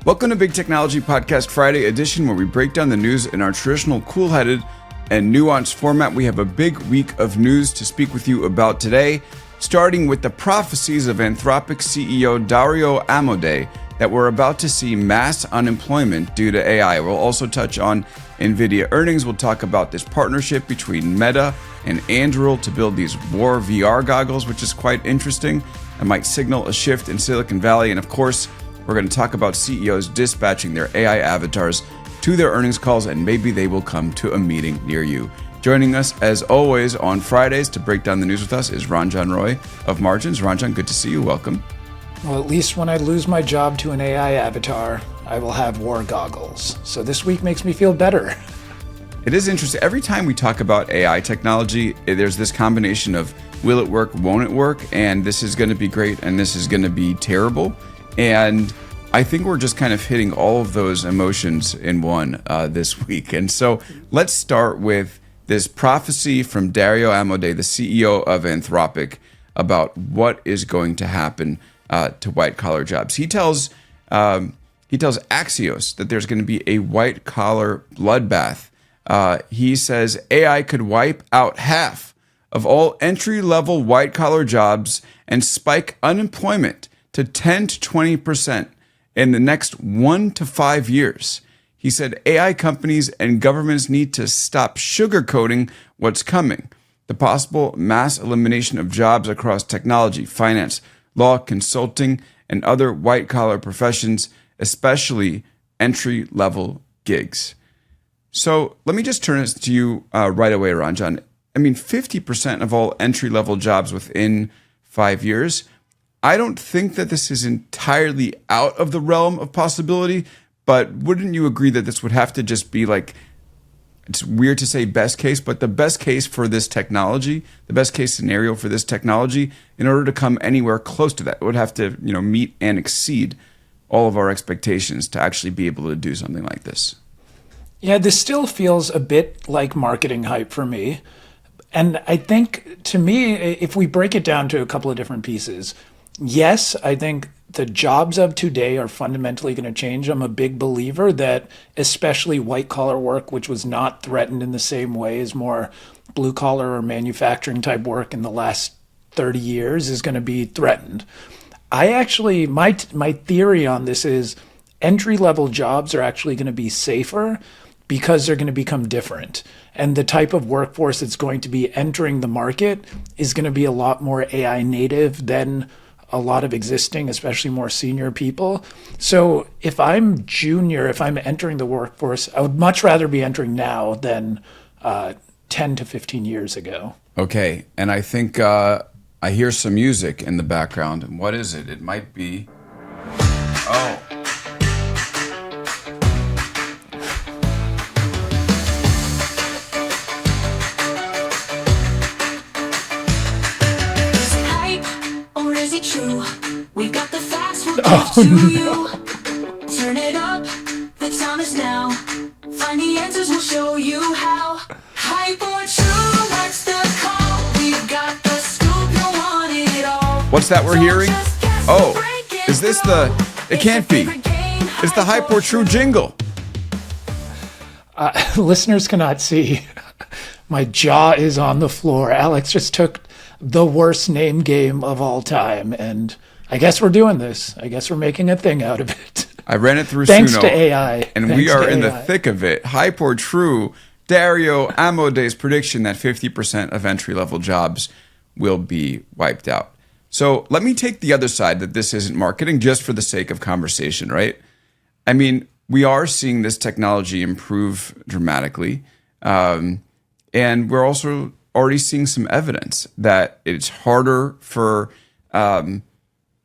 Welcome to Big Technology Podcast Friday edition, where we break down the news in our traditional cool-headed and nuanced format. We have a big week of news to speak with you about today, starting with the prophecies of Anthropic CEO Dario Amodei that we're about to see mass unemployment due to AI. We'll also touch on Nvidia earnings. We'll talk about this partnership between Meta and Anduril to build these War VR goggles, which is quite interesting and might signal a shift in Silicon Valley. And of course, we're going to talk about CEOs dispatching their AI avatars to their earnings calls, and maybe they will come to a meeting near you. Joining us, as always, on Fridays to break down the news with us is Ranjan Roy of Margins. Ranjan, good to see you. Welcome. Well, at least when I lose my job to an AI avatar, I will have war goggles. So this week makes me feel better. It is interesting. Every time we talk about AI technology, there's this combination of will it work, won't it work, and this is going to be great, and this is going to be terrible. And I think we're just kind of hitting all of those emotions in one this week. And so let's start with this prophecy from Dario Amodei, the CEO of Anthropic, about what is going to happen to white-collar jobs. He tells Axios that there's going to be a white-collar bloodbath. He says AI could wipe out half of all entry-level white-collar jobs and spike unemployment to 10 to 20% in the next 1 to 5 years. He said AI companies and governments need to stop sugarcoating what's coming. The possible mass elimination of jobs across technology, finance, law, consulting, and other white-collar professions, especially entry-level gigs. So let me just turn this to you right away, Ranjan. I mean, 50% of all entry-level jobs within 5 years. I don't think that this is entirely out of the realm of possibility, but wouldn't you agree that this would have to just be like, it's weird to say best case, but the best case for this technology, the best case scenario for this technology, in order to come anywhere close to that, it would have to, meet and exceed all of our expectations to actually be able to do something like this. Yeah, this still feels a bit like marketing hype for me. And I think, to me, if we break it down to a couple of different pieces, yes, I think the jobs of today are fundamentally going to change. I'm a big believer that especially white-collar work, which was not threatened in the same way as more blue-collar or manufacturing type work in the last 30 years, is going to be threatened. I actually, my theory on this is entry-level jobs are actually going to be safer because they're going to become different. And the type of workforce that's going to be entering the market is going to be a lot more AI native than a lot of existing, especially more senior people. So if I'm junior, if I'm entering the workforce, I would much rather be entering now than 10 to 15 years ago. Okay, and I think I hear some music in the background. And what is it? It might be... Oh. We've got the facts, we'll give to you. Turn it up, the time is now. Find the answers, we'll show you how. Hype or true, what's the call? We've got the scoop, you want it all. What's that we're hearing? Oh, is this the... It can't be. It's the Hype or True jingle. Listeners cannot see. My jaw is on the floor. Alex just took the worst name game of all time, and I guess we're doing this. I guess we're making a thing out of it. I ran it through Thanks Suno, to AI. and we are in the thick of it. Hype or True, Dario Amodei's prediction that 50% of entry-level jobs will be wiped out. So let me take the other side that this isn't marketing just for the sake of conversation, right? I mean, we are seeing this technology improve dramatically, and we're also already seeing some evidence that it's harder for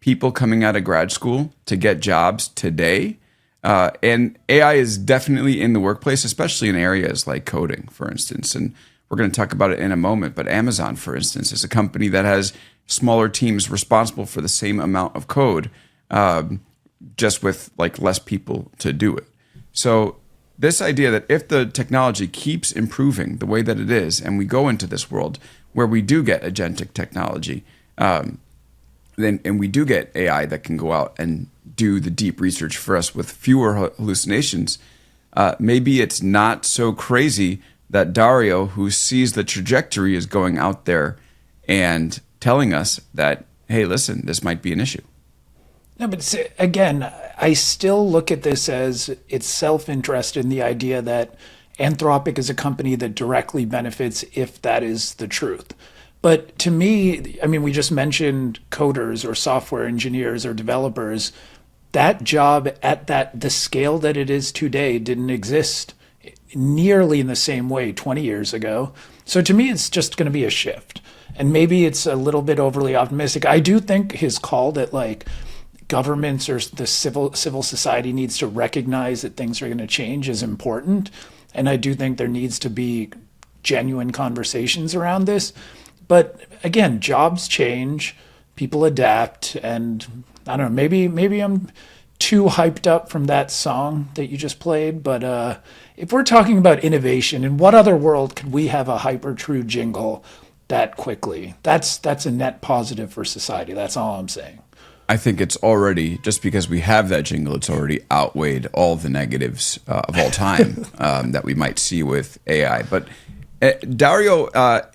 people coming out of grad school to get jobs today. And AI is definitely in the workplace, especially in areas like coding, for instance. And we're going to talk about it in a moment. But Amazon, for instance, is a company that has smaller teams responsible for the same amount of code, just with like less people to do it. So this idea that if the technology keeps improving the way that it is, and we go into this world where we do get agentic technology, and we do get AI that can go out and do the deep research for us with fewer hallucinations, maybe it's not so crazy that Dario, who sees the trajectory, is going out there and telling us that, hey, listen, this might be an issue. No, but again, I still look at this as it's self-interest in the idea that Anthropic is a company that directly benefits if that is the truth. But to me, I mean, we just mentioned coders or software engineers or developers. That job at the scale that it is today didn't exist nearly in the same way 20 years ago. So to me, it's just going to be a shift. And maybe it's a little bit overly optimistic. I do think his call that like governments or the civil society needs to recognize that things are going to change is important. And I do think there needs to be genuine conversations around this. But again, jobs change, people adapt, and I don't know, maybe I'm too hyped up from that song that you just played. But if we're talking about innovation, in what other world could we have a hyper true jingle that quickly? That's a net positive for society. That's all I'm saying. I think it's already, just because we have that jingle, it's already outweighed all the negatives of all time that we might see with AI. But Dario,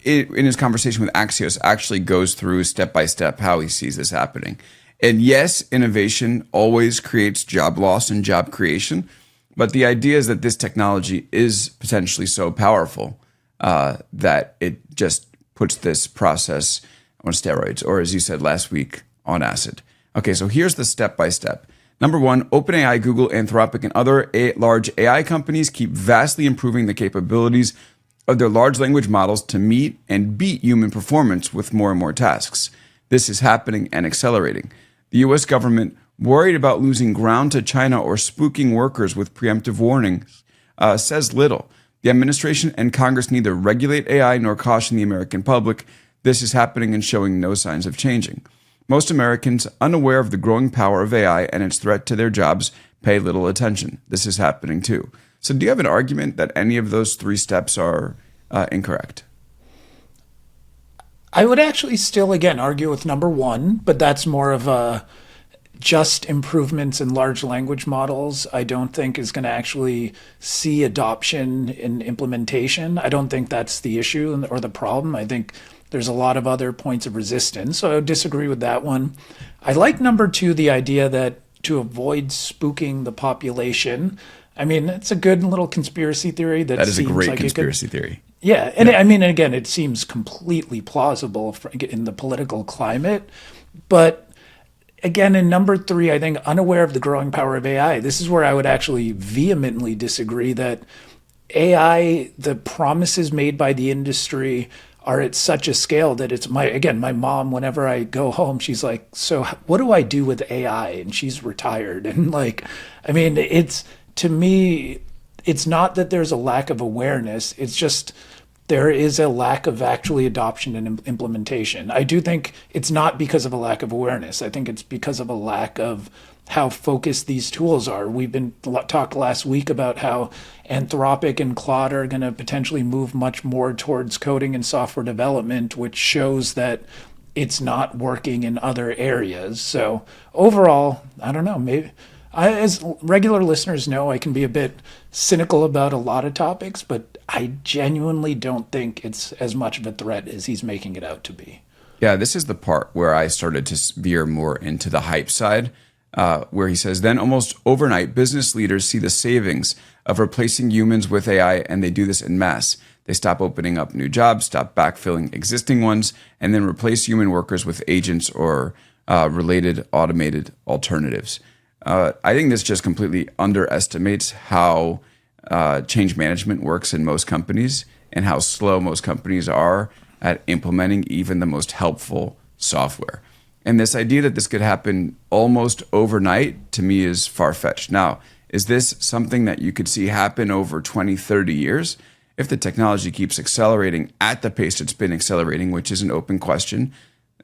in his conversation with Axios, actually goes through step by step how he sees this happening. And yes, innovation always creates job loss and job creation. But the idea is that this technology is potentially so powerful that it just puts this process on steroids, or as you said last week, on acid. Okay, so here's the step by step. Number one, OpenAI, Google, Anthropic, and other large AI companies keep vastly improving the capabilities of their large language models to meet and beat human performance with more and more tasks. This is happening and accelerating. The US government, worried about losing ground to China or spooking workers with preemptive warnings, says little. The administration and Congress neither regulate AI nor caution the American public. This is happening and showing no signs of changing. Most Americans, unaware of the growing power of AI and its threat to their jobs, pay little attention. This is happening too. So do you have an argument that any of those three steps are incorrect? I would actually still, again, argue with number one, but that's more of a just improvements in large language models. I don't think is going to actually see adoption in implementation. I don't think that's the issue or the problem. I think there's a lot of other points of resistance. So I would disagree with that one. I like number two, the idea that to avoid spooking the population. I mean, it's a good little conspiracy theory. That is a great like conspiracy theory. Yeah. And I mean, again, it seems completely plausible in the political climate. But again, in number three, I think unaware of the growing power of AI, this is where I would actually vehemently disagree that AI, the promises made by the industry are at such a scale that it's my mom, whenever I go home, she's like, so what do I do with AI? And she's retired. And like, I mean, to me, it's not that there's a lack of awareness. It's just there is a lack of actually adoption and implementation. I do think it's not because of a lack of awareness. I think it's because of a lack of how focused these tools are. We've been talked last week about how Anthropic and Claude are going to potentially move much more towards coding and software development, which shows that it's not working in other areas. So overall, I don't know, maybe as regular listeners know, I can be a bit cynical about a lot of topics, but I genuinely don't think it's as much of a threat as he's making it out to be. Yeah, this is the part where I started to veer more into the hype side, where he says, then almost overnight, business leaders see the savings of replacing humans with AI, and they do this en masse. They stop opening up new jobs, stop backfilling existing ones, and then replace human workers with agents or related automated alternatives. I think this just completely underestimates how change management works in most companies and how slow most companies are at implementing even the most helpful software. And this idea that this could happen almost overnight, to me, is far-fetched. Now, is this something that you could see happen over 20, 30 years? If the technology keeps accelerating at the pace it's been accelerating, which is an open question,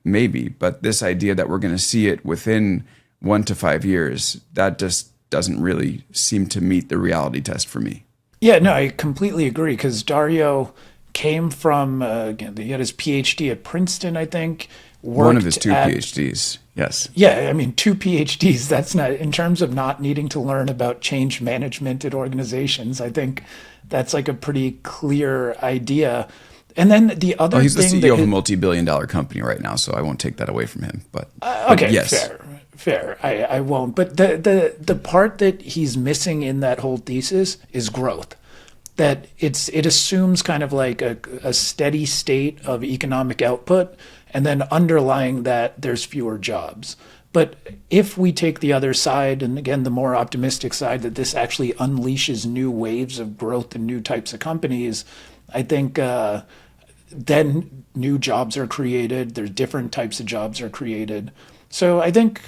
maybe. But this idea that we're going to see it within 1 to 5 years, that just doesn't really seem to meet the reality test for me. Yeah, no, I completely agree, because Dario came from, he had his PhD at Princeton, I think. One of his two PhDs. Yes. Yeah, I mean, 2 PhDs, that's not, in terms of not needing to learn about change management at organizations, I think that's like a pretty clear idea. And then the other Well, he's the thing CEO of that a multi-billion-dollar company right now, so I won't take that away from him. But okay, yes. fair. I won't. But the part that he's missing in that whole thesis is growth. That it assumes kind of like a steady state of economic output, and then underlying that there's fewer jobs. But if we take the other side, and again the more optimistic side, that this actually unleashes new waves of growth and new types of companies, I think then new jobs are created. There's different types of jobs are created. So I think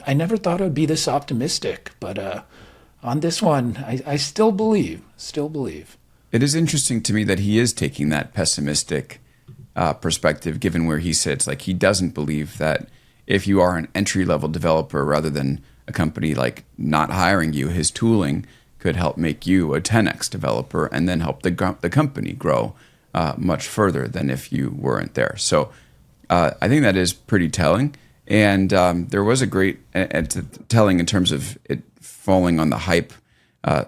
I never thought I would be this optimistic, but on this one, I still believe. It is interesting to me that he is taking that pessimistic perspective, given where he sits. Like, he doesn't believe that if you are an entry-level developer, rather than a company like not hiring you, his tooling could help make you a 10x developer and then help the company grow much further than if you weren't there. So I think that is pretty telling. And there was a great telling in terms of it falling on the hype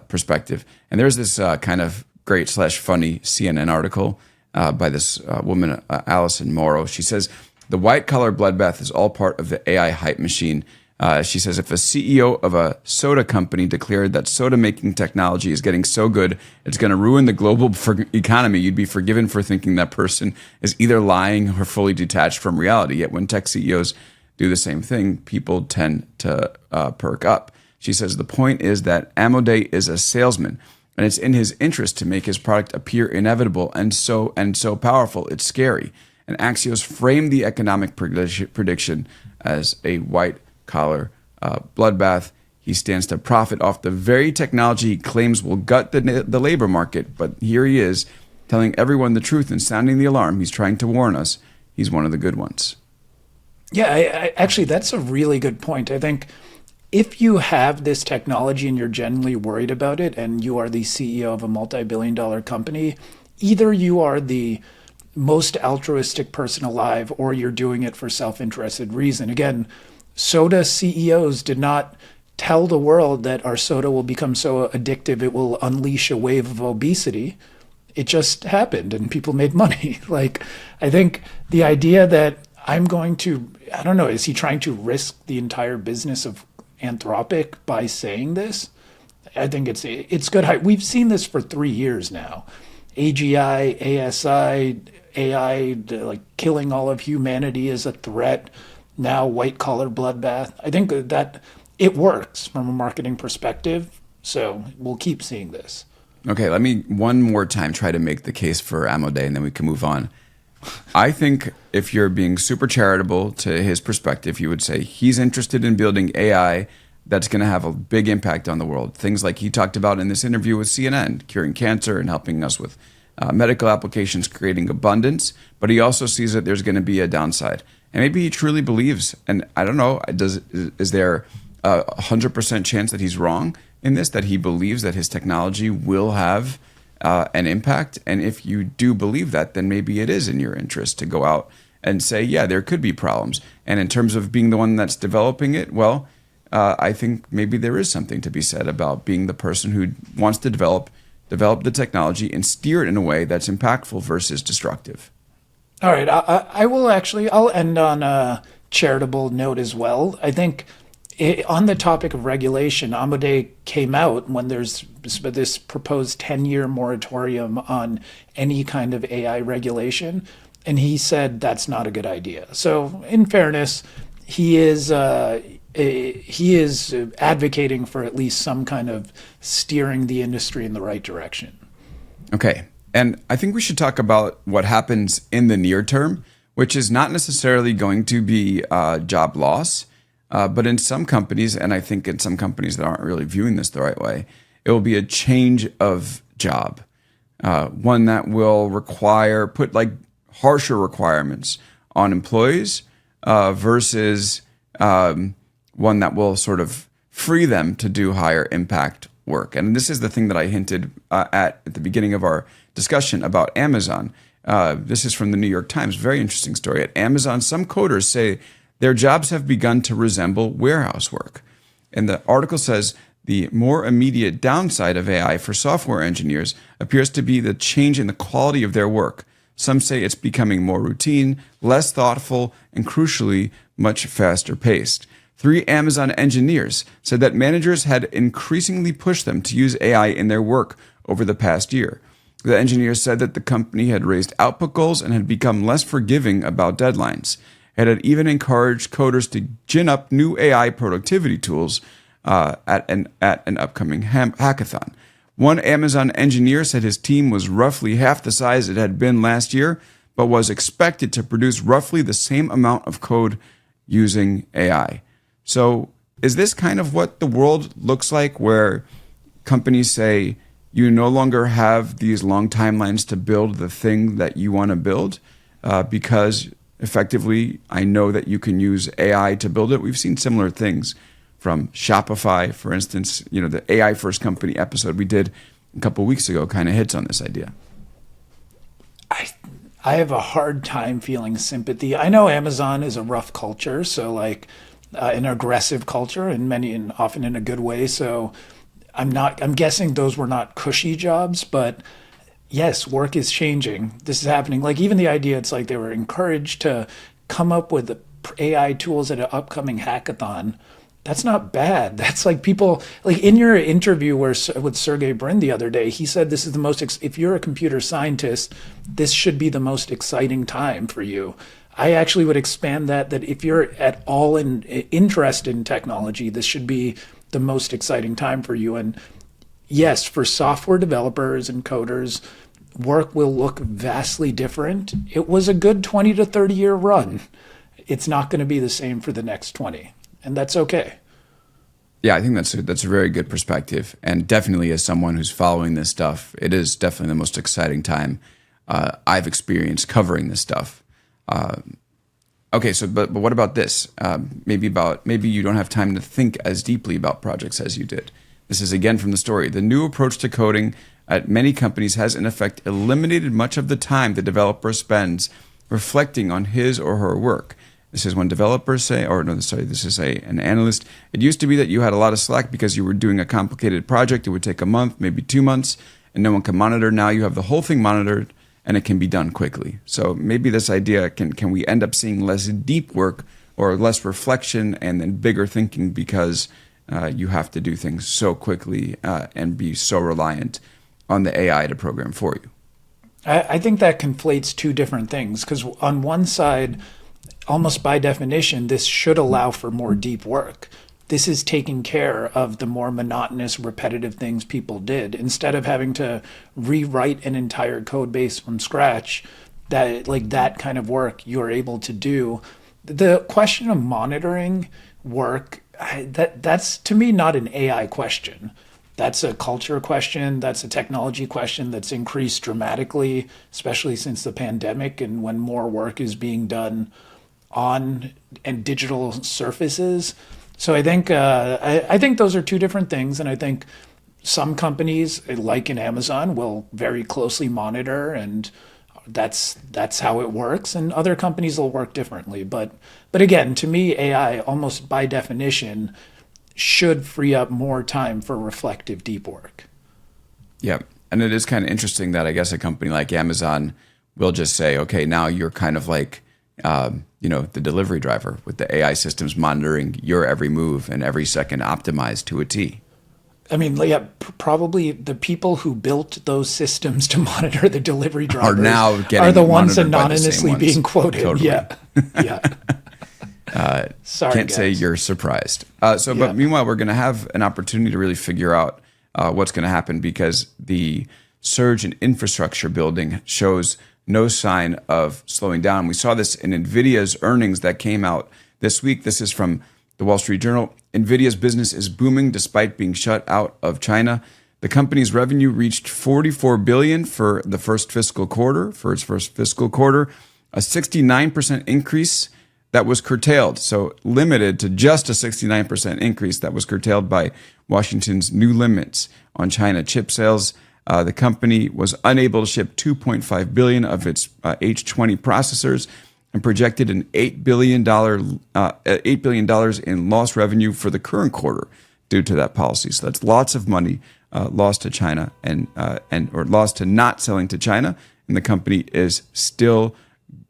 perspective. And there's this kind of great / funny CNN article by this woman, Alison Morrow. She says, the white-collar bloodbath is all part of the AI hype machine. She says, if a CEO of a soda company declared that soda-making technology is getting so good it's going to ruin the global economy, you'd be forgiven for thinking that person is either lying or fully detached from reality. Yet when tech CEOs do the same thing, people tend to perk up. She says, the point is that Amodei is a salesman, and it's in his interest to make his product appear inevitable and so powerful it's scary. And Axios framed the economic prediction as a white-collar bloodbath. He stands to profit off the very technology he claims will gut the labor market. But here he is, telling everyone the truth and sounding the alarm. He's trying to warn us. He's one of the good ones. Yeah, I actually, that's a really good point. I think if you have this technology and you're genuinely worried about it, and you are the CEO of a multi-billion-dollar company, either you are the most altruistic person alive, or you're doing it for self-interested reason. Again, soda CEOs did not tell the world that our soda will become so addictive it will unleash a wave of obesity. It just happened and people made money. Like, I think the idea that I'm going to, I don't know, is he trying to risk the entire business of Anthropic by saying this? I think it's good hype. We've seen this for 3 years now. AGI, ASI, AI, like killing all of humanity is a threat. Now white-collar bloodbath. I think that it works from a marketing perspective. So we'll keep seeing this. Okay, let me one more time try to make the case for Amodei, and then we can move on. I think if you're being super charitable to his perspective, you would say he's interested in building AI that's going to have a big impact on the world. Things like he talked about in this interview with CNN, curing cancer and helping us with medical applications, creating abundance. But he also sees that there's going to be a downside. And maybe he truly believes, and I don't know, is there a 100% chance that he's wrong in this, that he believes that his technology will have an impact? And if you do believe that, then maybe it is in your interest to go out and say, yeah, there could be problems. And in terms of being the one that's developing it, well, I think maybe there is something to be said about being the person who wants to develop the technology and steer it in a way that's impactful versus destructive. All right, I'll end on a charitable note as well. I think on the topic of regulation, Amodei came out when there's this proposed 10-year moratorium on any kind of AI regulation, and he said that's not a good idea. So in fairness, he is advocating for at least some kind of steering the industry in the right direction. Okay. And I think we should talk about what happens in the near term, which is not necessarily going to be job loss, but in some companies, and I think in some companies that aren't really viewing this the right way, it will be a change of job, one that will put like harsher requirements on employees versus one that will sort of free them to do higher impact work. And this is the thing that I hinted at the beginning of our discussion about Amazon. This is from the New York Times. Very interesting story. At Amazon, some coders say their jobs have begun to resemble warehouse work. And the article says the more immediate downside of AI for software engineers appears to be the change in the quality of their work. Some say it's becoming more routine, less thoughtful, and crucially, much faster paced. 3 Amazon engineers said that managers had increasingly pushed them to use AI in their work over the past year. The engineers said that the company had raised output goals and had become less forgiving about deadlines. It had even encouraged coders to gin up new AI productivity tools at an upcoming hackathon. One Amazon engineer said his team was roughly half the size it had been last year, but was expected to produce roughly the same amount of code using AI. So is this kind of what the world looks like, where companies say you no longer have these long timelines to build the thing that you want to build because effectively I know that you can use AI to build it? We've seen similar things from Shopify, for instance. The AI First Company episode we did a couple of weeks ago kind of hits on this idea. I have a hard time feeling sympathy. I know Amazon is a rough culture, so an aggressive culture, and often in a good way. So I'm guessing those were not cushy jobs, but yes, work is changing. This is happening. Even the idea, it's like they were encouraged to come up with AI tools at an upcoming hackathon. That's not bad. That's people, in your interview with Sergey Brin the other day, he said this is the most, if you're a computer scientist, this should be the most exciting time for you. I actually would expand that if you're at all interested in technology, this should be the most exciting time for you. And yes, for software developers and coders, work will look vastly different. It was a good 20 to 30 year run. It's not going to be the same for the next 20. And that's okay. Yeah, I think that's a very good perspective. And definitely as someone who's following this stuff, it is definitely the most exciting time I've experienced covering this stuff. Okay, so but what about this? Maybe you don't have time to think as deeply about projects as you did. This is again from the story. The new approach to coding at many companies has in effect eliminated much of the time the developer spends reflecting on his or her work. This is when developers say, this is an analyst. It used to be that you had a lot of slack because you were doing a complicated project. It would take a month, maybe 2 months, and no one can monitor. Now you have the whole thing monitored, and it can be done quickly. So maybe this idea, can we end up seeing less deep work or less reflection and then bigger thinking because you have to do things so quickly and be so reliant on the AI to program for you? I think that conflates two different things, because on one side, almost by definition, this should allow for more deep work. This is taking care of the more monotonous, repetitive things people did. Instead of having to rewrite an entire code base from scratch, that kind of work you're able to do. The question of monitoring work, that's to me not an AI question. That's a culture question. That's a technology question that's increased dramatically, especially since the pandemic and when more work is being done on and digital surfaces. So I think those are two different things, and I think some companies, like in Amazon, will very closely monitor, and that's how it works. And other companies will work differently. But again, to me, AI almost by definition should free up more time for reflective, deep work. Yeah, and it is kind of interesting that I guess a company like Amazon will just say, okay, now you're kind of like the delivery driver with the AI systems monitoring your every move and every second optimized to a T. I mean, yeah, probably the people who built those systems to monitor the delivery drivers are the ones anonymously being quoted. Totally. Yeah. Sorry, can't guys. say you're surprised. But meanwhile, we're going to have an opportunity to really figure out what's going to happen, because the surge in infrastructure building shows no sign of slowing down. We saw this in Nvidia's earnings that came out this week. This is from the Wall Street Journal. Nvidia's business is booming despite being shut out of China. The company's revenue reached $44 billion for its first fiscal quarter, a 69% increase that was curtailed. So limited to just a 69% increase that was curtailed by Washington's new limits on China chip sales. The company was unable to ship 2.5 billion of its H20 processors and projected an $8 billion in lost revenue for the current quarter due to that policy. So that's lots of money lost to China or lost to not selling to China, and the company is still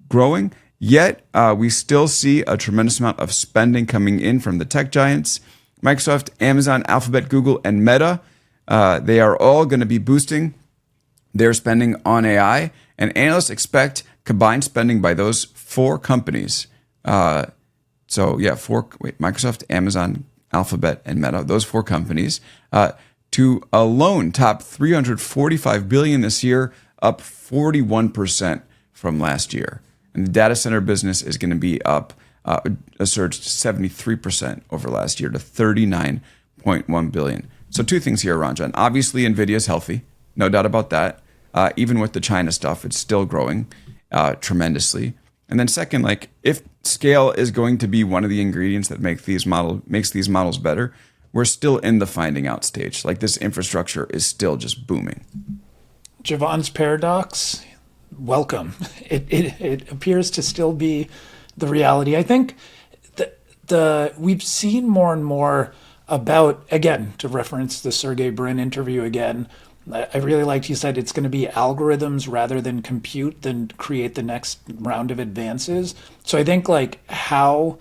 growing. Yet we still see a tremendous amount of spending coming in from the tech giants. Microsoft, Amazon, Alphabet, Google, and Meta, they are all going to be boosting their spending on AI, and analysts expect combined spending by those four companies. Microsoft, Amazon, Alphabet, and Meta, those four companies, to alone top $345 billion this year, up 41% from last year. And the data center business is going to be up a surge 73% over last year to $39.1 billion. So two things here, Ranjan. Obviously, Nvidia is healthy, no doubt about that. Even with the China stuff, it's still growing tremendously. And then second, like if scale is going to be one of the ingredients that makes these models better, we're still in the finding out stage. Like this infrastructure is still just booming. Javon's paradox, welcome. It appears to still be the reality. I think we've seen more and more about, again, to reference the Sergey Brin interview again, I really liked he said it's going to be algorithms rather than compute than create the next round of advances. So I think like how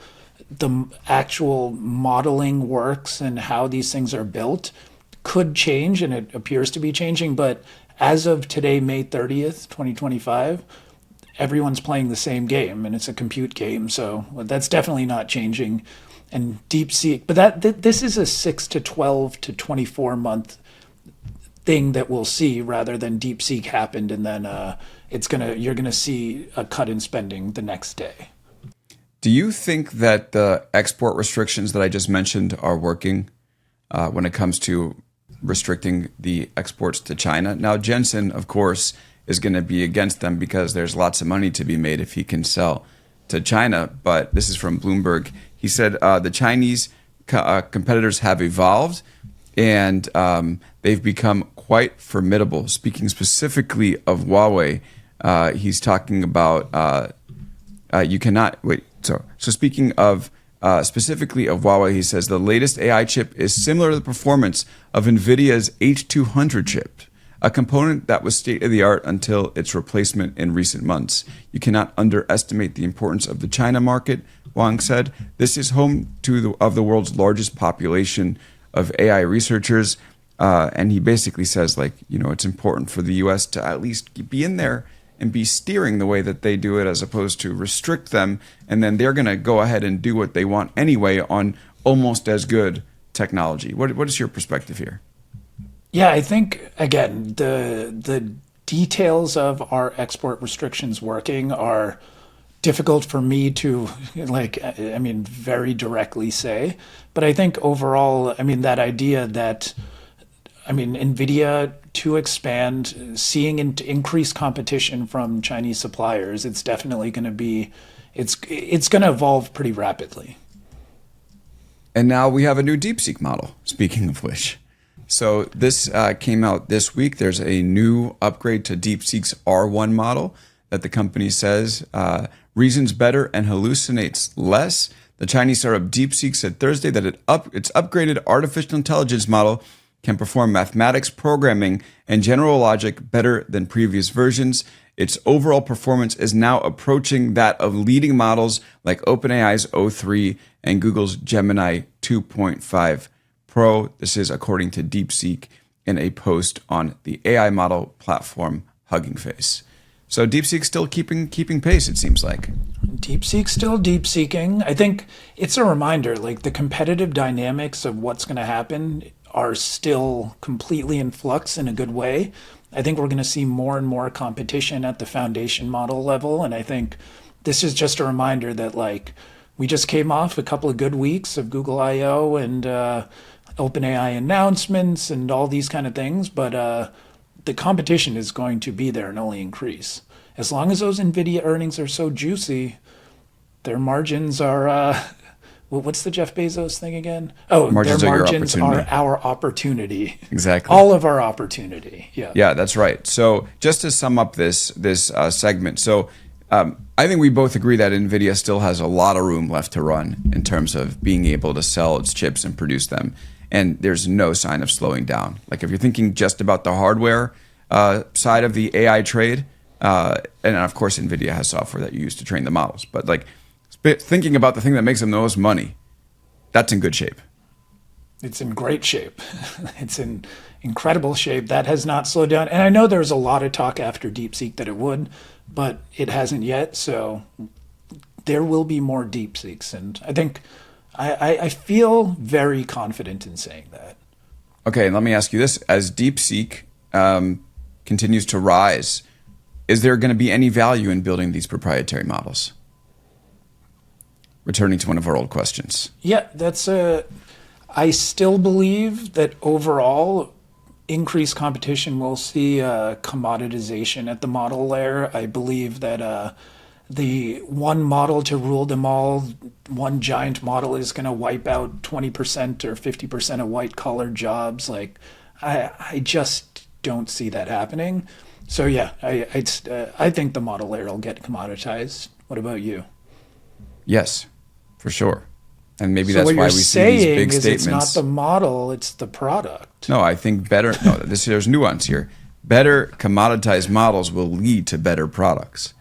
the actual modeling works and how these things are built could change, and it appears to be changing. But as of today, May 30th, 2025, everyone's playing the same game, and it's a compute game. So that's definitely not changing. And DeepSeek, but this is a 6 to 12 to 24 month thing that we'll see, rather than DeepSeek happened and then you're gonna see a cut in spending the next day. Do you think that the export restrictions that I just mentioned are working when it comes to restricting the exports to China? Now, Jensen, of course, is going to be against them because there's lots of money to be made if he can sell to China. But this is from Bloomberg. He said the Chinese competitors have evolved and they've become quite formidable. Speaking specifically of Huawei, he's talking about you cannot wait. So speaking of specifically of Huawei, he says the latest AI chip is similar to the performance of Nvidia's H200 chip, a component that was state-of-the-art until its replacement in recent months. You cannot underestimate the importance of the China market, Wang said. This is home to of the world's largest population of AI researchers. And he basically says, like, it's important for the U.S. to at least be in there and be steering the way that they do it, as opposed to restrict them. And then they're going to go ahead and do what they want anyway on almost as good technology. What is your perspective here? Yeah, I think, again, the details of our export restrictions working are difficult for me to, very directly say. But I think overall, that idea that, NVIDIA to expand, seeing increased competition from Chinese suppliers, it's definitely going to be, it's going to evolve pretty rapidly. And now we have a new DeepSeek model, speaking of which. So this came out this week. There's a new upgrade to DeepSeek's R1 model that the company says reasons better and hallucinates less. The Chinese startup DeepSeek said Thursday that its upgraded artificial intelligence model can perform mathematics, programming, and general logic better than previous versions. Its overall performance is now approaching that of leading models like OpenAI's O3 and Google's Gemini 2.5 Pro. This is according to DeepSeek in a post on the AI model platform Hugging Face. So DeepSeek's still keeping pace, it seems like. DeepSeek's still deep-seeking. I think it's a reminder, like the competitive dynamics of what's going to happen are still completely in flux in a good way. I think we're going to see more and more competition at the foundation model level. And I think this is just a reminder that, like, we just came off a couple of good weeks of Google I.O. and OpenAI announcements and all these kind of things. But the competition is going to be there and only increase. As long as those NVIDIA earnings are so juicy, their margins are... what's the Jeff Bezos thing again? Oh, margins their margins are our opportunity. Exactly. All of our opportunity. Yeah. Yeah, that's right. So just to sum up this segment, so I think we both agree that Nvidia still has a lot of room left to run in terms of being able to sell its chips and produce them. And there's no sign of slowing down. Like if you're thinking just about the hardware side of the AI trade, and of course Nvidia has software that you use to train the models, but like thinking about the thing that makes them the most money, that's in good shape. It's in great shape. It's in incredible shape. That has not slowed down. And I know there's a lot of talk after DeepSeek that it would, but it hasn't yet. So there will be more DeepSeeks. And I think I feel very confident in saying that. Okay, let me ask you this. As DeepSeek continues to rise, is there going to be any value in building these proprietary models? Returning to one of our old questions. Yeah, I still believe that overall increased competition will see commoditization at the model layer. I believe that the one model to rule them all, one giant model is going to wipe out 20% or 50% of white collar jobs. Like, I just don't see that happening. So yeah, I think the model layer will get commoditized. What about you? Yes, for sure. And maybe So that's what why you're we see these saying big is statements. it's not the model, it's the product. No, I think there's nuance here. Better commoditized models will lead to better products.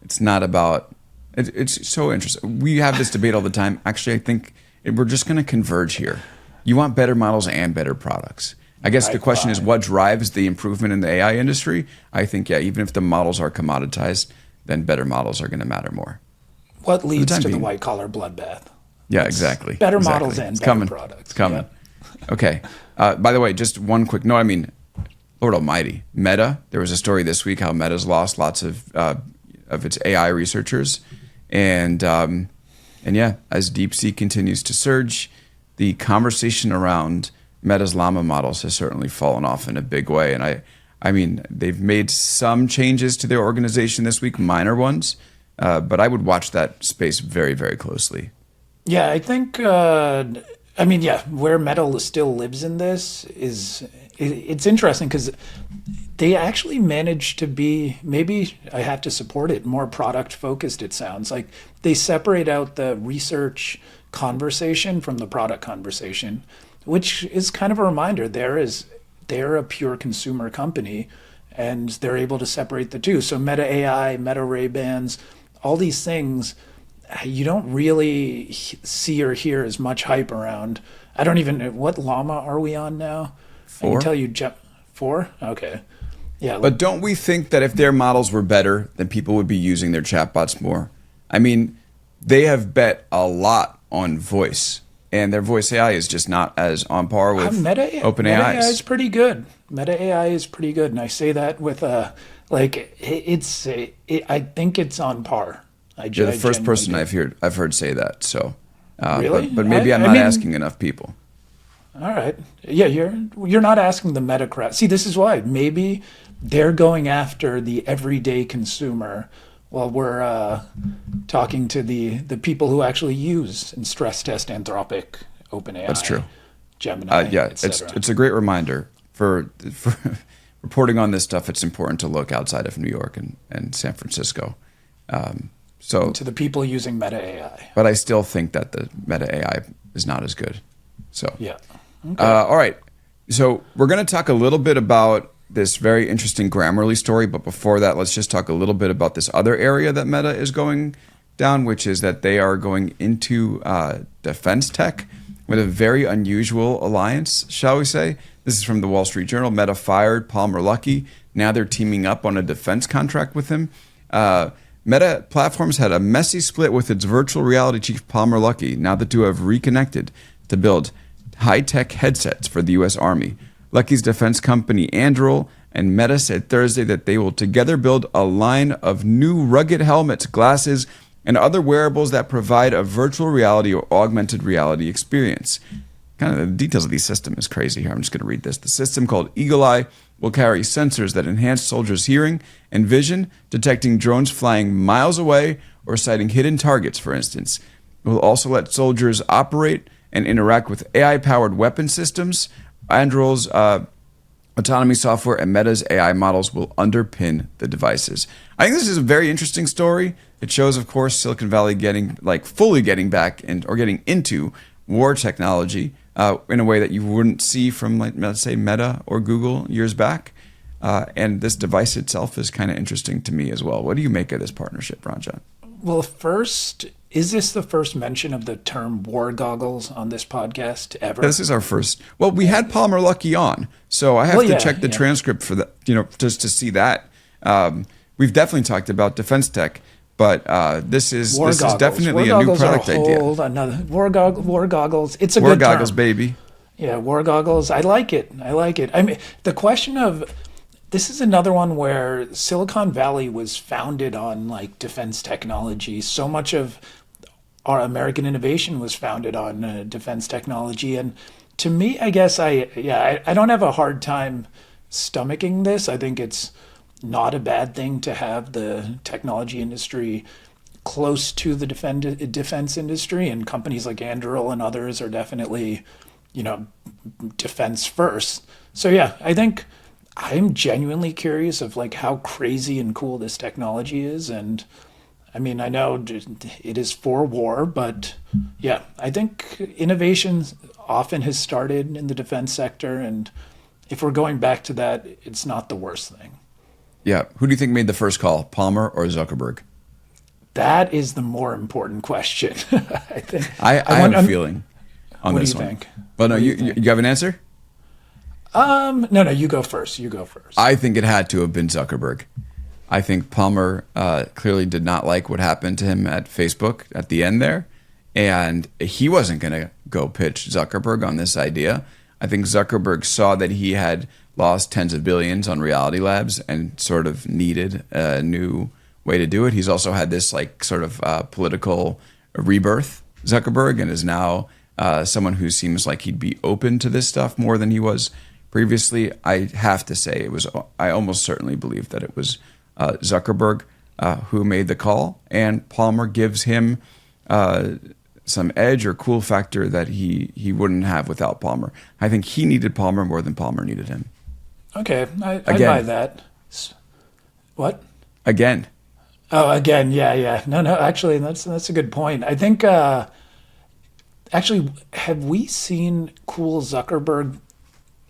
It's not about, it's so interesting. We have this debate all the time. Actually, I think we're just going to converge here. You want better models and better products. I guess the question is what drives the improvement in the AI industry? I think, yeah, even if the models are commoditized, then better models are going to matter more. What leads to the being. white collar bloodbath? Yeah, exactly. Better Exactly. models and It's better coming. products. It's coming. Yeah. Okay. By the way, just one quick note. I mean, Lord Almighty, Meta. There was a story this week how Meta's lost lots of its AI researchers, and yeah, as DeepSeek continues to surge, the conversation around Meta's Llama models has certainly fallen off in a big way. And I mean, they've made some changes to their organization this week, minor ones, but I would watch that space very, very closely. Yeah, I think, where Meta still lives in this it's interesting because they actually managed to be, maybe I have to support it, more product focused, it sounds. Like they separate out the research conversation from the product conversation, which is kind of a reminder they're a pure consumer company and they're able to separate the two. So Meta AI, Meta Ray-Bans, all these things, you don't really see or hear as much hype around. I don't even know, what Llama are we on now? 4. I can tell you, 4? Okay. Yeah. But don't we think that if their models were better, then people would be using their chatbots more? I mean, they have bet a lot on voice, and their voice AI is just not as on par with OpenAI's. Meta AI is pretty good. Meta AI is pretty good, and I say that with I think it's on par. You're the first person I've heard say that. So, really? But maybe I'm not asking enough people. All right. Yeah, you're not asking the meta crowd. See, this is why. Maybe they're going after the everyday consumer while we're talking to the people who actually use and stress test Anthropic, OpenAI. That's true. Gemini. Yeah, it's a great reminder for reporting on this stuff. It's important to look outside of New York and San Francisco. So to the people using Meta AI. But I still think that the Meta AI is not as good. So yeah. Okay. All right. So we're going to talk a little bit about this very interesting Grammarly story, but before that, let's just talk a little bit about this other area that Meta is going down, which is that they are going into defense tech with a very unusual alliance, shall we say. This is from the Wall Street Journal. Meta fired Palmer Luckey. Now they're teaming up on a defense contract with him. Meta Platforms had a messy split with its virtual reality chief Palmer Luckey. Now the two have reconnected to build high-tech headsets for the U.S. Army. Luckey's defense company Anduril and Meta said Thursday that they will together build a line of new rugged helmets, glasses, and other wearables that provide a virtual reality or augmented reality experience. Kind of the details of the system is crazy here. I'm just going to read this. The system, called Eagle Eye, will carry sensors that enhance soldiers' hearing and vision, detecting drones flying miles away or sighting hidden targets, for instance. It will also let soldiers operate and interact with AI-powered weapon systems. Anduril's autonomy software and Meta's AI models will underpin the devices. I think this is a very interesting story. It shows, of course, Silicon Valley fully getting back or getting into war technology in a way that you wouldn't see from, let's say, Meta or Google years back. And this device itself is kind of interesting to me as well. What do you make of this partnership, Ranjan? Well, first, is this the first mention of the term war goggles on this podcast ever? This is our first. Well, we had Palmer Luckey on, so I have to check the transcript for that, just to see that. We've definitely talked about defense tech, but this is definitely a new product idea. War goggles. It's a war good goggles, term. Baby. Yeah, war goggles. I like it. I mean, the question of this is another one where Silicon Valley was founded on defense technology. So much of our American innovation was founded on defense technology. And to me, I guess I don't have a hard time stomaching this. I think it's not a bad thing to have the technology industry close to the defense industry, and companies like Anduril and others are definitely, defense first. So yeah, I think I'm genuinely curious of how crazy and cool this technology is. And I mean, I know it is for war, but yeah, I think innovation often has started in the defense sector. And if we're going back to that, it's not the worst thing. Yeah. Who do you think made the first call, Palmer or Zuckerberg? That is the more important question. I think. I have a feeling on this one. What do you think? Well, no, you have an answer? No, you go first. I think it had to have been Zuckerberg. I think Palmer clearly did not like what happened to him at Facebook at the end there. And he wasn't going to go pitch Zuckerberg on this idea. I think Zuckerberg saw that he had lost tens of billions on Reality Labs and sort of needed a new way to do it. He's also had this political rebirth, Zuckerberg, and is now someone who seems like he'd be open to this stuff more than he was previously. I have to say I almost certainly believe that it was Zuckerberg who made the call, and Palmer gives him some edge or cool factor that he wouldn't have without Palmer. I think he needed Palmer more than Palmer needed him. Okay, I buy that. What? Again. Oh, again, yeah. No, actually, that's a good point. I think, actually, have we seen cool Zuckerberg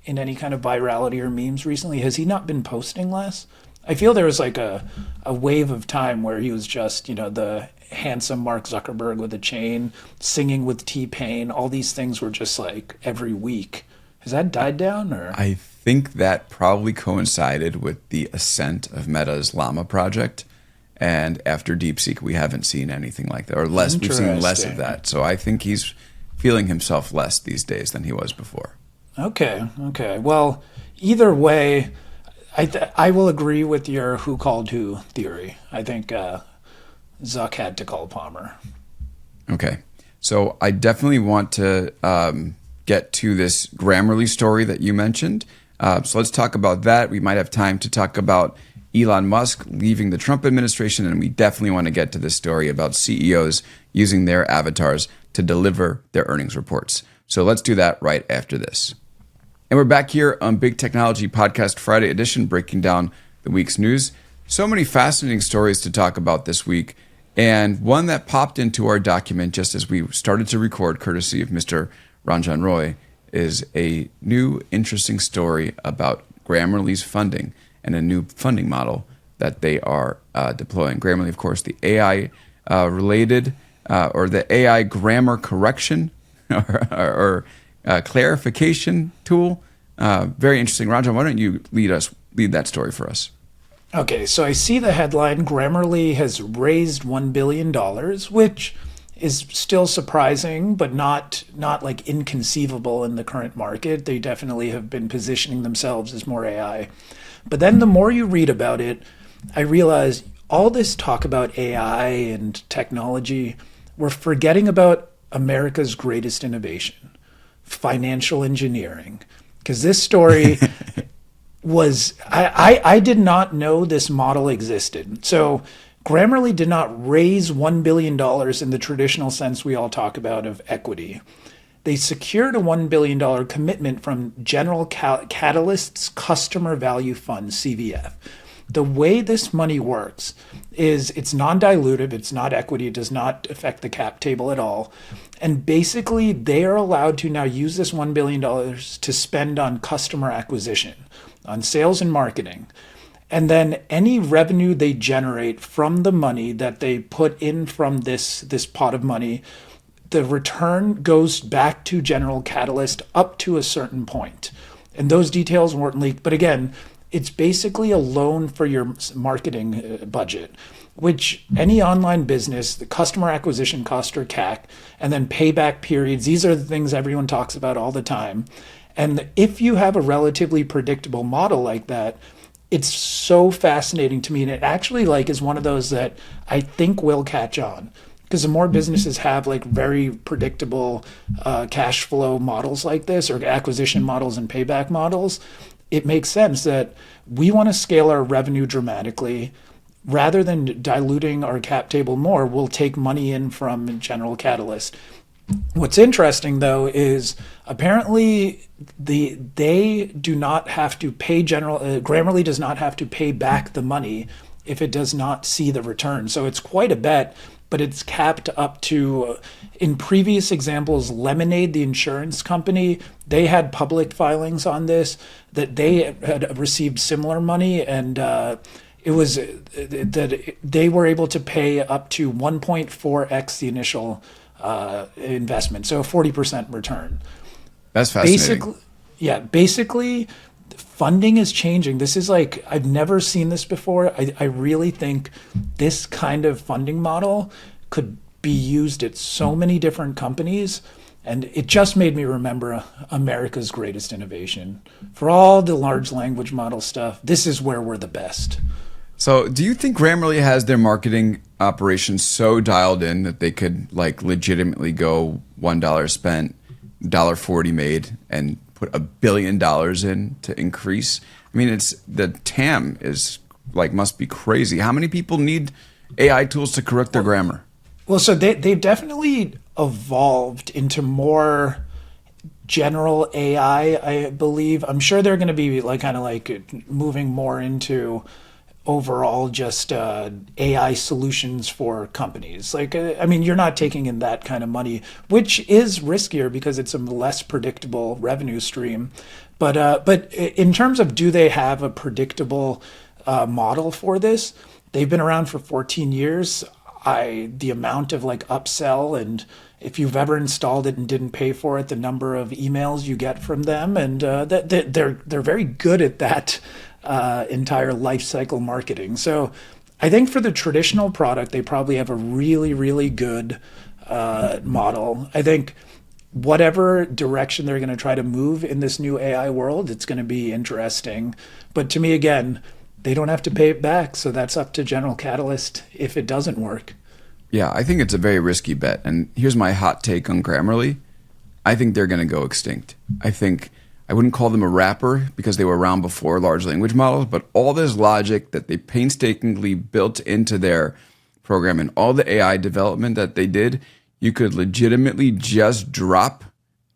in any kind of virality or memes recently? Has he not been posting less? I feel there was a wave of time where he was just, the handsome Mark Zuckerberg with a chain, singing with T-Pain. All these things were just every week. Has that died down? Or I think that probably coincided with the ascent of Meta's Llama project. And after DeepSeek, we haven't seen anything like that, or less. We've seen less of that. So I think he's feeling himself less these days than he was before. Okay. Well, either way, I will agree with your who called who theory. I think Zuck had to call Palmer. Okay. So I definitely want to get to this Grammarly story that you mentioned. So let's talk about that. We might have time to talk about Elon Musk leaving the Trump administration, and we definitely want to get to this story about CEOs using their avatars to deliver their earnings reports. So let's do that right after this. And we're back here on Big Technology Podcast Friday edition, breaking down the week's news. So many fascinating stories to talk about this week, and one that popped into our document just as we started to record, courtesy of Mr. Ranjan Roy, is a new interesting story about Grammarly's funding and a new funding model that they are deploying. Grammarly, of course, the AI related or the AI grammar correction or clarification tool. Very interesting. Ranjan, why don't you lead that story for us? Okay, so I see the headline, Grammarly has raised $1 billion, which is still surprising, but not inconceivable in the current market. They definitely have been positioning themselves as more AI. But then the more you read about it, I realize all this talk about AI and technology, we're forgetting about America's greatest innovation, financial engineering. Because this story was, I did not know this model existed. So Grammarly did not raise $1 billion in the traditional sense we all talk about of equity. they secured a $1 billion commitment from General Catalyst's Customer Value Fund, CVF. The way this money works is it's non-dilutive, it's not equity, it does not affect the cap table at all. And basically, they are allowed to now use this $1 billion to spend on customer acquisition, on sales and marketing. And then any revenue they generate from the money that they put in from this pot of money, the return goes back to General Catalyst up to a certain point. And those details weren't leaked. But again, it's basically a loan for your marketing budget, which any online business, the customer acquisition cost or CAC, and then payback periods, these are the things everyone talks about all the time. And if you have a relatively predictable model like that, it's so fascinating to me. And it actually is one of those that I think will catch on. Because the more businesses have very predictable cash flow models like this, or acquisition models and payback models, it makes sense that we want to scale our revenue dramatically. Rather than diluting our cap table more, we'll take money in from General Catalyst. What's interesting, though, is apparently they do not have to pay Grammarly does not have to pay back the money if it does not see the return. So it's quite a bet, but it's capped up to, in previous examples, Lemonade, the insurance company, they had public filings on this, that they had received similar money, and it was that they were able to pay up to 1.4x the initial investment, so a 40% return. That's fascinating. Basically, funding is changing. This is I've never seen this before. I really think this kind of funding model could be used at so many different companies. And it just made me remember America's greatest innovation. For all the large language model stuff, this is where we're the best. So do you think Grammarly has their marketing operations so dialed in that they could legitimately go $1 spent, $1.40 made, and put $1 billion in to increase? I mean, it's the TAM is must be crazy. How many people need AI tools to correct their grammar? Well, so they've definitely evolved into more general AI, I believe. I'm sure they're going to be moving more into overall just AI solutions for companies. You're not taking in that kind of money, which is riskier because it's a less predictable revenue stream. But in terms of, do they have a predictable model for this? They've been around for 14 years. The amount of upsell, and if you've ever installed it and didn't pay for it, the number of emails you get from them, and they're very good at that entire life cycle marketing. So I think for the traditional product, they probably have a really, really good model. I think whatever direction they're going to try to move in this new AI world, it's going to be interesting. But to me, again, they don't have to pay it back. So that's up to General Catalyst if it doesn't work. Yeah, I think it's a very risky bet. And here's my hot take on Grammarly. I think they're going to go extinct. I wouldn't call them a wrapper because they were around before large language models, but all this logic that they painstakingly built into their program and all the AI development that they did, you could legitimately just drop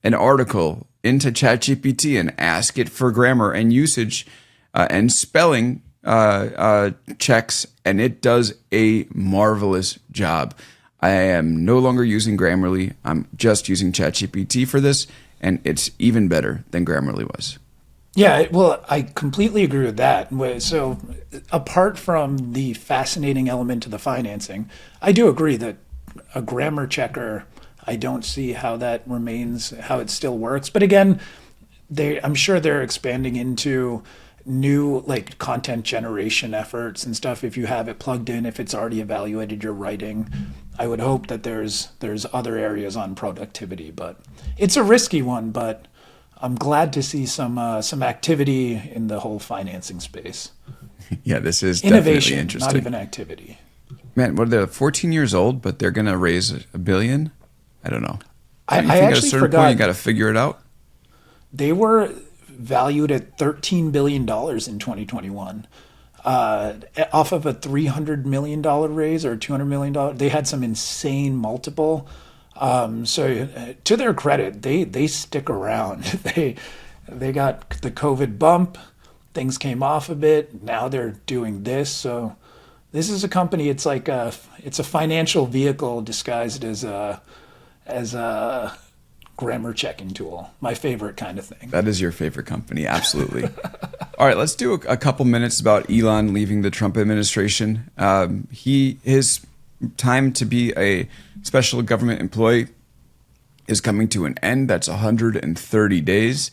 an article into ChatGPT and ask it for grammar and usage and spelling checks, and it does a marvelous job. I am no longer using Grammarly. I'm just using ChatGPT for this, and it's even better than Grammarly was. Yeah, well, I completely agree with that. So apart from the fascinating element of the financing, I do agree that a grammar checker, I don't see how that remains, how it still works. But again, I'm sure they're expanding into new content generation efforts and stuff. If you have it plugged in, if it's already evaluated your writing, I would hope that there's other areas on productivity. But it's a risky one, but I'm glad to see some activity in the whole financing space. Yeah, this is innovation, definitely interesting. Not even activity. Man, what are they, 14 years old, but they're going to raise $1 billion? I don't know. I think actually at a certain forgot. point you got to figure it out. They were valued at $13 billion in 2021. Off of a $300 million raise or $200 million. They had some insane multiple. So to their credit, they stick around. They got the COVID bump, things came off a bit. Now they're doing this. So this is a company. It's like it's a financial vehicle disguised as a grammar checking tool. My favorite kind of thing. That is your favorite company, absolutely. All right, let's do a couple minutes about Elon leaving the Trump administration. His time to be a special government employee is coming to an end. That's 130 days.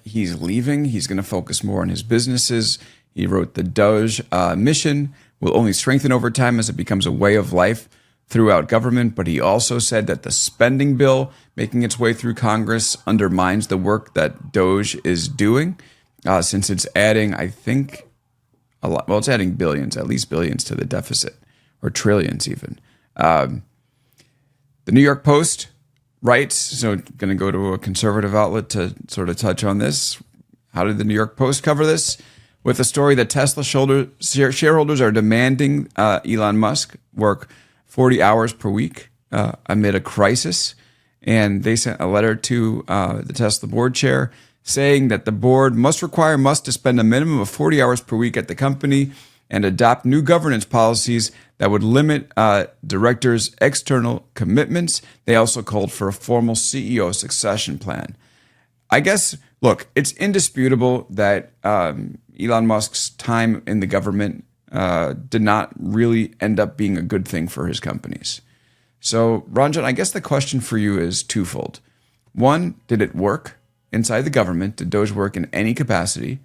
He's leaving. He's going to focus more on his businesses. He wrote the DOGE mission will only strengthen over time as it becomes a way of life throughout government. But he also said that the spending bill making its way through Congress undermines the work that DOGE is doing, since it's adding, I think, a lot. Well, it's adding billions, at least billions to the deficit, or trillions even. The New York Post writes, so going to go to a conservative outlet to sort of touch on this. How did the New York Post cover this? With a story that Tesla shareholders are demanding Elon Musk work 40 hours per week amid a crisis. And they sent a letter to the Tesla board chair saying that the board must require Musk to spend a minimum of 40 hours per week at the company and adopt new governance policies that would limit directors' external commitments. They also called for a formal CEO succession plan. I guess, look, it's indisputable that Elon Musk's time in the government did not really end up being a good thing for his companies. So, Ranjan, I guess the question for you is twofold. One, did it work inside the government? Did DOGE work in any capacity?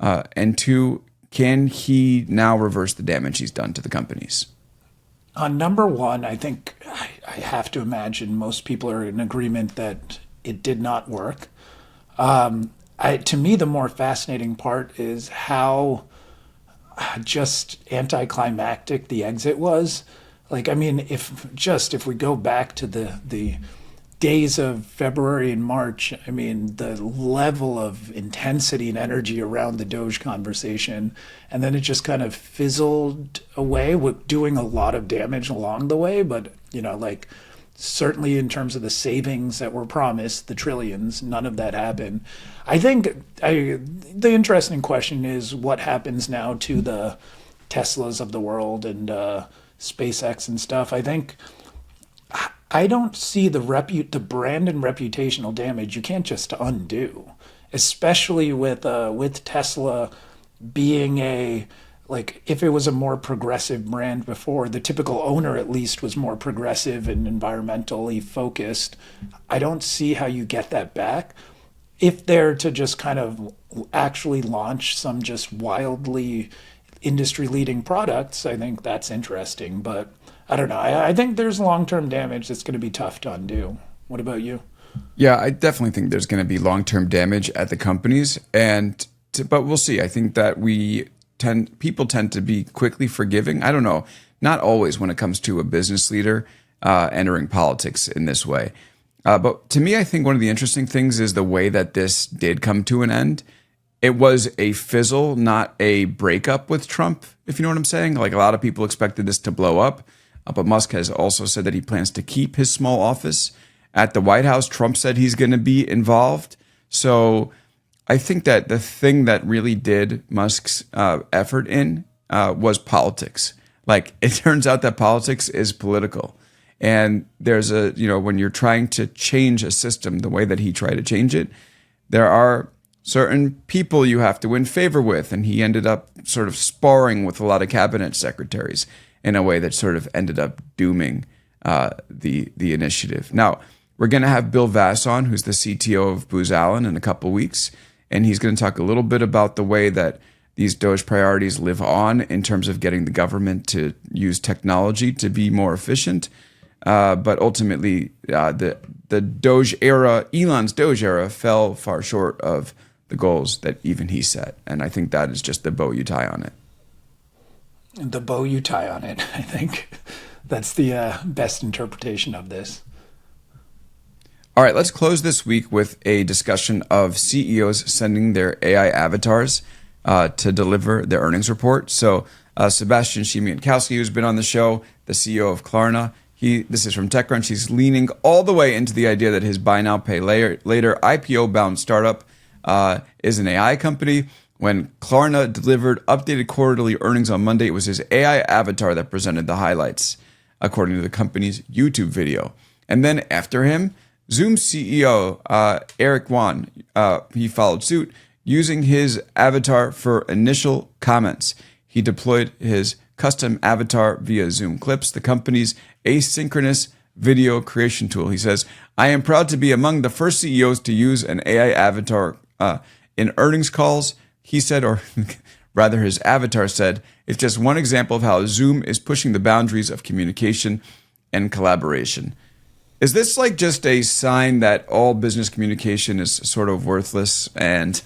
And two, can he now reverse the damage he's done to the companies? Number one, I think I have to imagine most people are in agreement that it did not work. To me, the more fascinating part is how just anticlimactic the exit was. Like, I mean, if we go back to the days of February and March, I mean, the level of intensity and energy around the DOGE conversation, and then it just kind of fizzled away with doing a lot of damage along the way. But, like, certainly in terms of the savings that were promised, the trillions, none of that happened. I think the interesting question is what happens now to the Teslas of the world and SpaceX and stuff. I don't see the brand and reputational damage you can't just undo, especially with Tesla being if it was a more progressive brand before, the typical owner at least was more progressive and environmentally focused. I don't see how you get that back. If they're to just kind of actually launch some just wildly industry-leading products, I think that's interesting. But I don't know. I think there's long-term damage that's going to be tough to undo. What about you? Yeah, I definitely think there's going to be long-term damage at the companies, but we'll see. I think that people tend to be quickly forgiving. I don't know, not always when it comes to a business leader entering politics in this way. But to me, I think one of the interesting things is the way that this did come to an end. It was a fizzle, not a breakup with Trump, if you know what I'm saying. Like, a lot of people expected this to blow up. But Musk has also said that he plans to keep his small office at the White House. Trump said he's going to be involved. So I think that the thing that really did Musk's effort in was politics. Like, it turns out that politics is political. And there's when you're trying to change a system the way that he tried to change it, there are certain people you have to win favor with. And he ended up sort of sparring with a lot of cabinet secretaries in a way that sort of ended up dooming the initiative. Now, we're going to have Bill Vass on, who's the CTO of Booz Allen, in a couple weeks. And he's going to talk a little bit about the way that these DOGE priorities live on in terms of getting the government to use technology to be more efficient. But ultimately, the DOGE era, Elon's DOGE era, fell far short of the goals that even he set. And I think that is just the bow you tie on it. The bow you tie on it. I think that's the best interpretation of this. All right, let's close this week with a discussion of CEOs sending their AI avatars to deliver their earnings report. So Sebastian Siemiatkowski, who's been on the show, the CEO of Klarna, This is from TechCrunch. He's leaning all the way into the idea that his buy now, pay later IPO-bound startup is an AI company. When Klarna delivered updated quarterly earnings on Monday, it was his AI avatar that presented the highlights, according to the company's YouTube video. And then after him, Zoom CEO Eric Yuan, he followed suit using his avatar for initial comments. He deployed his custom avatar via Zoom Clips, the company's asynchronous video creation tool. He says, "I am proud to be among the first CEOs to use an AI avatar in earnings calls," he said, or rather his avatar said. "It's just one example of how Zoom is pushing the boundaries of communication and collaboration." Is this like just a sign that all business communication is sort of worthless and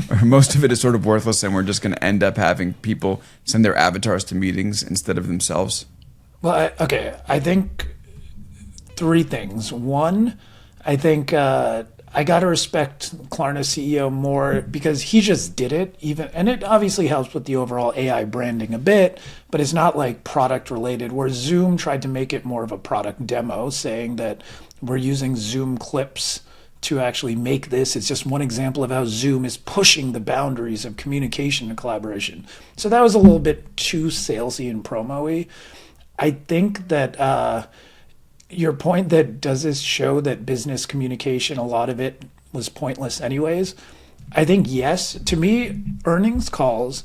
or most of it is sort of worthless and we're just going to end up having people send their avatars to meetings instead of themselves? Well, I think three things. One, I think I got to respect Klarna CEO more because he just did it, and it obviously helps with the overall AI branding a bit, but it's not like product related, where Zoom tried to make it more of a product demo, saying that we're using Zoom Clips to actually make this. It's just one example of how Zoom is pushing the boundaries of communication and collaboration. So that was a little bit too salesy and promo-y. I think that your point that does this show that business communication, a lot of it was pointless anyways? I think yes. To me, earnings calls,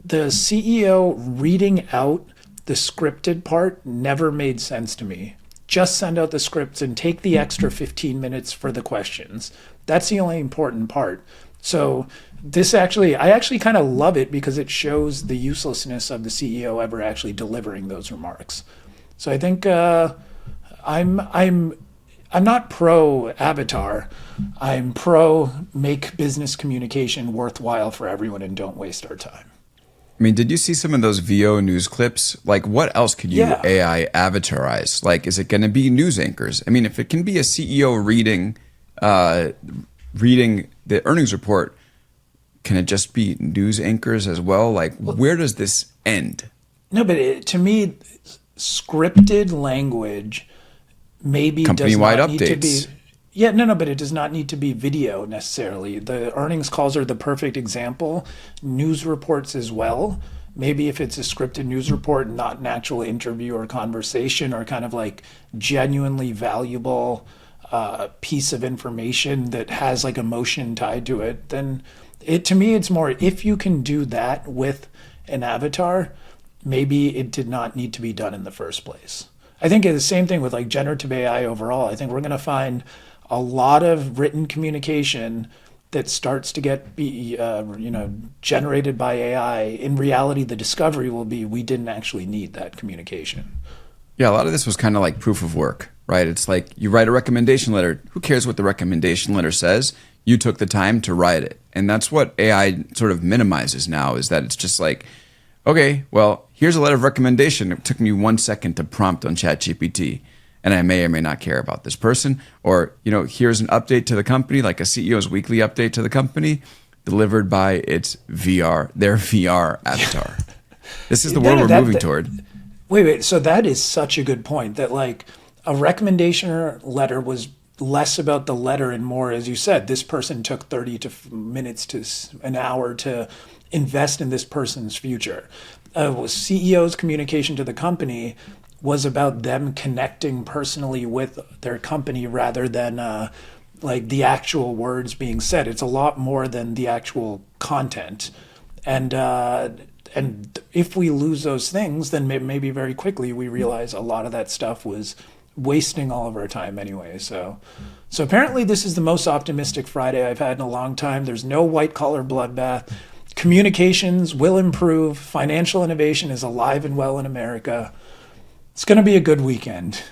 the CEO reading out the scripted part never made sense to me. Just send out the scripts and take the extra 15 minutes for the questions. That's the only important part. So I actually kind of love it because it shows the uselessness of the CEO ever actually delivering those remarks. So I think I'm not pro avatar. I'm pro make business communication worthwhile for everyone and don't waste our time. I mean, did you see some of those VO news clips? Like, what else could you AI avatarize? Like, is it going to be news anchors? I mean, if it can be a CEO reading the earnings report, can it just be news anchors as well? Like, where does this end? No, but to me, scripted language maybe company-wide does not need updates. to be. But it does not need to be video necessarily. The earnings calls are the perfect example. News reports as well. Maybe if it's a scripted news report, not an actual interview or conversation or kind of like genuinely valuable piece of information that has like emotion tied to it, then to me, it's more if you can do that with an avatar, maybe it did not need to be done in the first place. I think it's the same thing with like generative AI overall. I think we're going to find a lot of written communication that starts to get generated by AI. In reality, the discovery will be we didn't actually need that communication. Yeah, a lot of this was kind of like proof of work, right? It's like you write a recommendation letter. Who cares what the recommendation letter says? You took the time to write it. And that's what AI sort of minimizes now, is that it's just like, okay, well, here's a letter of recommendation. It took me 1 second to prompt on ChatGPT, and I may or may not care about this person. Or, here's an update to the company, like a CEO's weekly update to the company, delivered by their VR avatar. This is the world we're moving toward. Wait. So that is such a good point that like a recommendation letter was less about the letter and more, as you said, this person took 30 minutes to an hour to invest in this person's future. CEO's communication to the company was about them connecting personally with their company rather than like the actual words being said. It's a lot more than the actual content. And if we lose those things, then maybe very quickly we realize a lot of that stuff was wasting all of our time anyway. So apparently this is the most optimistic Friday I've had in a long time. There's no white collar bloodbath. Communications will improve. Financial innovation is alive and well in America. It's going to be a good weekend.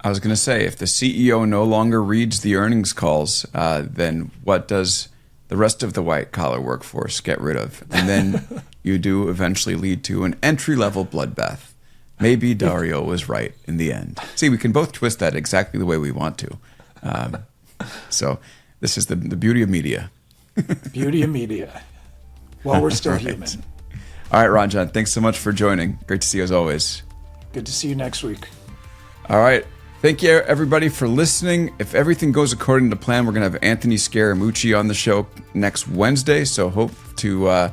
I was going to say, if the CEO no longer reads the earnings calls, then what does the rest of the white collar workforce get rid of? And then you do eventually lead to an entry-level bloodbath. Maybe Dario was right in the end. See, we can both twist that exactly the way we want to. So this is the beauty of media. Beauty of media. While we're still human. All right, Ranjan, thanks so much for joining. Great to see you as always. Good to see you next week. All right. Thank you, everybody, for listening. If everything goes according to plan, we're going to have Anthony Scaramucci on the show next Wednesday. So hope to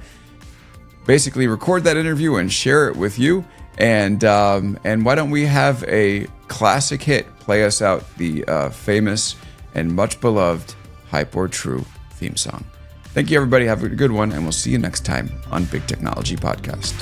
basically record that interview and share it with you. And why don't we have a classic hit play us out the famous and much beloved Hype or True theme song. Thank you, everybody. Have a good one, and we'll see you next time on Big Technology Podcast.